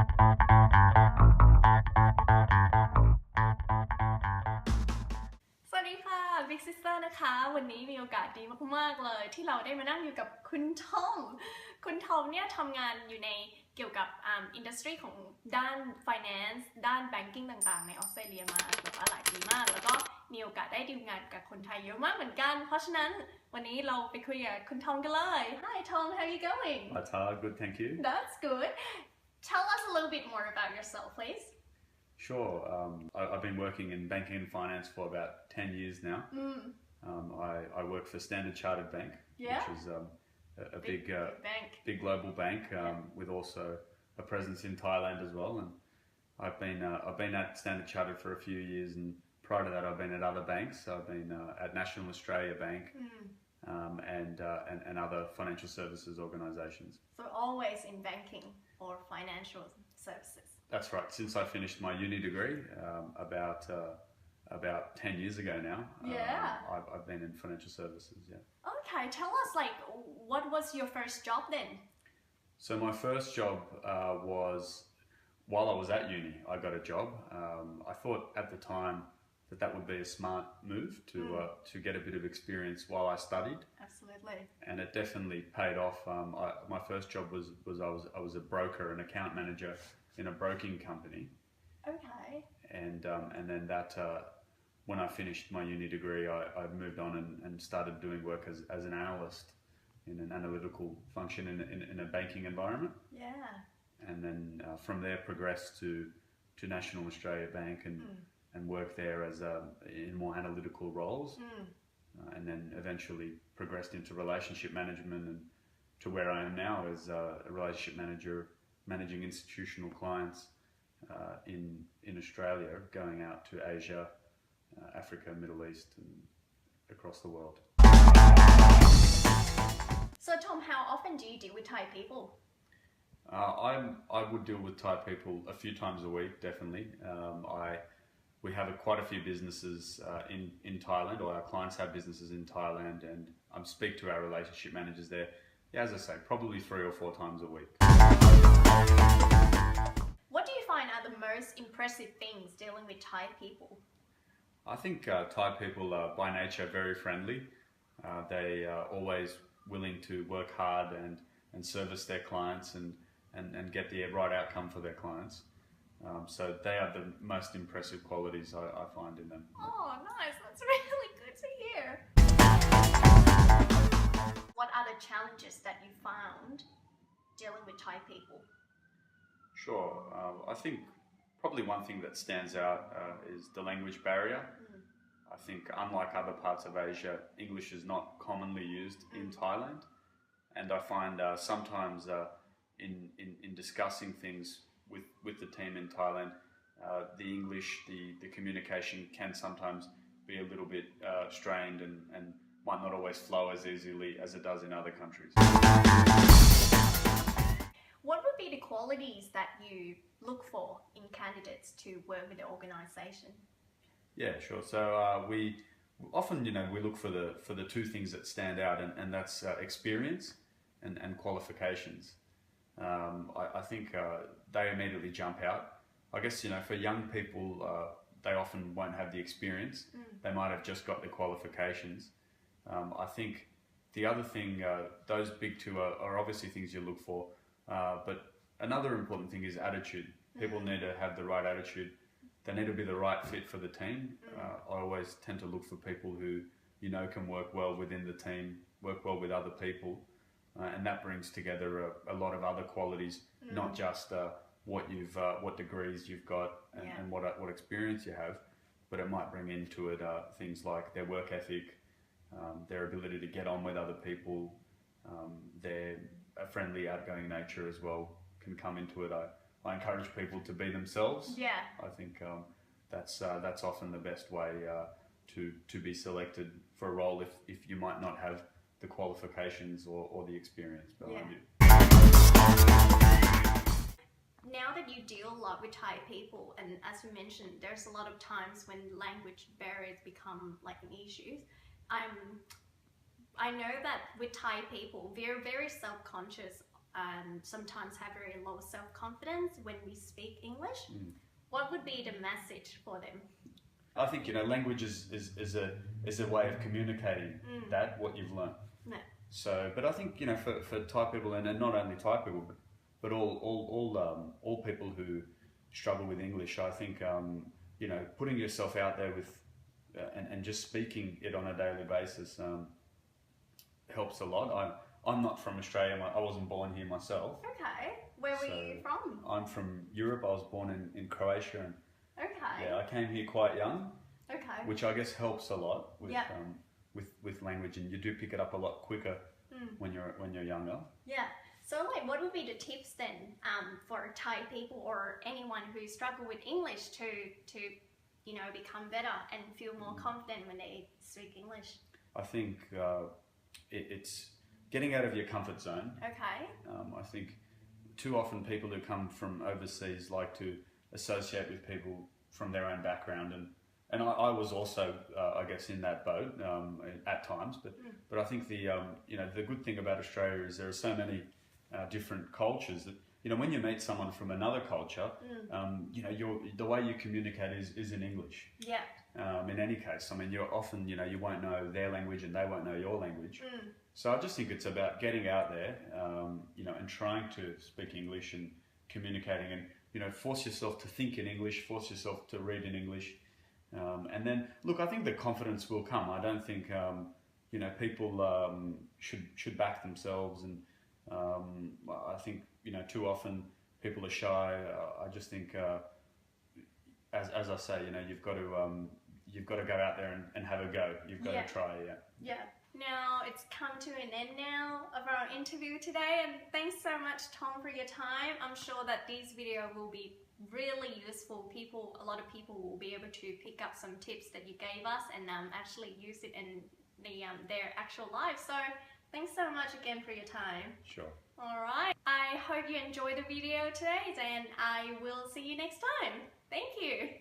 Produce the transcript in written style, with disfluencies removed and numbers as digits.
สวัสดีค่ะ Big Sister นะคะวันนี้มีโอกาสดีมากๆเลยที่เราได้มานั่งอยู่กับคุณทอมเนี่ยทำงานอยู่ในเกี่ยวกับอินดัสทรีของด้าน finance ด้าน banking ต่างๆในออสเตรเลียมาแบบว่าหลายปีมากแล้วก็มีโอกาสได้ดีลงานกับคนไทยเยอะมากเหมือนกันเพราะฉะนั้นวันนี้เราไปคุยกับคุณทอมกันเลย Hi Tom, how are you going? Hi Tara, good, thank you. That's good. Tell us a little bit more about yourself, please. Sure, I've been working in banking and finance for about 10 years now. I work for Standard Chartered Bank, Yeah. which is a big bank. big global bank with also a presence in Thailand as well. And I've been at Standard Chartered for a few years, and prior to that, I've been at other banks. I've been at National Australia Bank and other financial services organisations. So always in banking or financial services. That's right. Since I finished my uni degree about 10 years ago now, Yeah. I've been in financial services. Yeah. Okay, tell us what was your first job then? So my first job was while I was at uni. I got a job. I thought at the time that would be a smart move to get a bit of experience while I studied. Absolutely. And it definitely paid off. My first job was I was a broker, an account manager in a broking company. Okay. And then that when I finished my uni degree, I moved on and started doing work as an analyst in an analytical function in a banking environment. Yeah. And then from there progressed to National Australia Bank and worked there as in more analytical roles. And then eventually progressed into relationship management and to where I am now as a relationship manager managing institutional clients in Australia, going out to Asia, Africa, Middle East and across the world. So Tom, how often do you deal with Thai people? I would deal with Thai people a few times a week, definitely. We have quite a few businesses in Thailand, or our clients have businesses in Thailand, and I speak to our relationship managers there. Yeah, as I say, probably 3 or 4 times a week. What do you find are the most impressive things dealing with Thai people? I think Thai people are by nature very friendly. They are always willing to work hard and service their clients and get the right outcome for their clients. So they are the most impressive qualities I find in them. Oh, nice. That's really good to hear. What are the challenges that you found dealing with Thai people? Sure. I think probably one thing that stands out is the language barrier. I think unlike other parts of Asia, English is not commonly used in Thailand. And I find sometimes in discussing things with the team in Thailand, the English, the communication can sometimes be a little bit strained and might not always flow as easily as it does in other countries. What would be the qualities that you look for in candidates to work with the organization? Yeah, sure. So we often, we look for the two things that stand out, and that's experience and qualifications. I think they immediately jump out. I guess, for young people, they often won't have the experience. They might have just got the qualifications. I think the other thing, those big two are obviously things you look for, but another important thing is attitude. People need to have the right attitude. They need to be the right fit for the team. I always tend to look for people who, can work well within the team, work well with other people. And that brings together a lot of other qualities, not just what degrees you've got and what experience you have, but it might bring into it things like their work ethic, their ability to get on with other people, their friendly, outgoing nature as well can come into it. I encourage people to be themselves. Yeah. I think that's often the best way to be selected for a role if you might not have the qualifications or the experience behind you. Now that you deal a lot with Thai people, and as you mentioned, there's a lot of times when language barriers become like an issue. I know that with Thai people, we're very self-conscious sometimes have very low self-confidence when we speak English. What would be the message for them? I think, you know, language is a way of communicating that, what you've learned. No. So, but I think, you know, for Thai people, and not only Thai people, but all people who struggle with English, I think, you know, putting yourself out there with, and just speaking it on a daily basis helps a lot. I'm not from Australia. I wasn't born here myself. Okay. Where were you from? I'm from Europe. I was born in Croatia. And Okay. yeah, I came here quite young, Okay. which I guess helps a lot with Yeah. with language, and you do pick it up a lot quicker when you're younger. Yeah. So, like, what would be the tips then for Thai people or anyone who struggle with English to you know, become better and feel more confident when they speak English? I think it's getting out of your comfort zone. Okay. I think too often people who come from overseas like to associate with people from their own background, and I was also I guess in that boat at times, but I think the you know, the good thing about Australia is there are so many different cultures that, you know, when you meet someone from another culture, you know, the way you communicate is in English. Yeah. In any case, I mean, you're often, you know, you won't know their language and they won't know your language. So I just think it's about getting out there, you know, and trying to speak English and communicating, and, you know, force yourself to think in English, force yourself to read in English. And then, look, I think the confidence will come. I don't think, you know, people should back themselves, and I think, you know, too often people are shy. I just think, as I say, you know, you've got to go out there and have a go. You've got to try, Yeah. Now it's come to an end now of our interview today, and thanks so much, Tom, for your time. I'm sure that this video will be really useful. A lot of people will be able to pick up some tips that you gave us and actually use it in their actual life. So thanks so much again for your time. Sure. Alright, I hope you enjoyed the video today, and I will see you next time. Thank you.